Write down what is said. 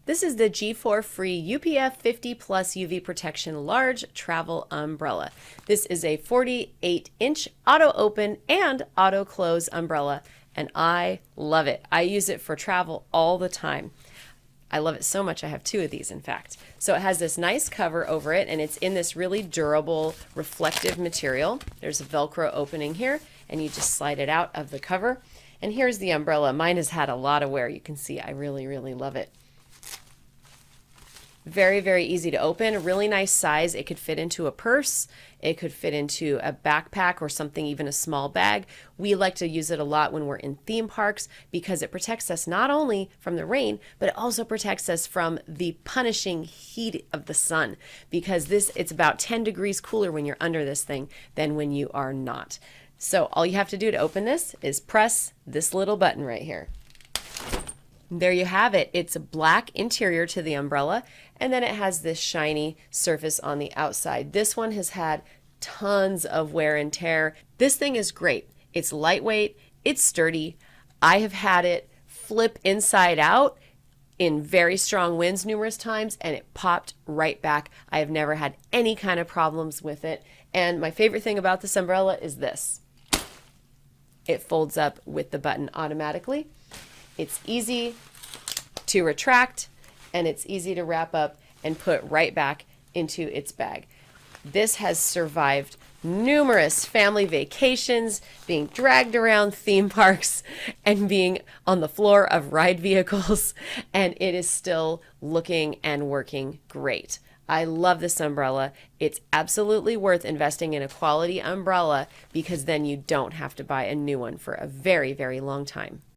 This is the G4Free UPF 50 Plus UV Protection Large Travel Umbrella. This is a 48-inch auto open and auto close umbrella, and I love it. I use it for travel all the time. I love it so much I have two of these, in fact. So it has this nice cover over it, and it's in this really durable reflective material. There's a Velcro opening here, and you just slide it out of the cover. And here's the umbrella. Mine has had a lot of wear. You can see I really love it. Very, very easy to open, a really nice size. It could fit into a purse, it could fit into a backpack or something, even a small bag. We like to use it a lot when we're in theme parks because it protects us not only from the rain, but it also protects us from the punishing heat of the sun, because it's about 10 degrees cooler when you're under this thing than when you are not. So all you have to do to open this is press this little button right here. There you have it. It's a black interior to the umbrella, and then it has this shiny surface on the outside. This one has had tons of wear and tear. This thing is great. It's lightweight, it's sturdy. I have had it flip inside out in very strong winds numerous times, and it popped right back. I have never had any kind of problems with it. And my favorite thing about this umbrella is this. It folds up with the button automatically. It's easy to retract, and it's easy to wrap up and put right back into its bag. This has survived numerous family vacations, being dragged around theme parks, and being on the floor of ride vehicles, and it is still looking and working great. I love this umbrella. It's absolutely worth investing in a quality umbrella because then you don't have to buy a new one for a very long time.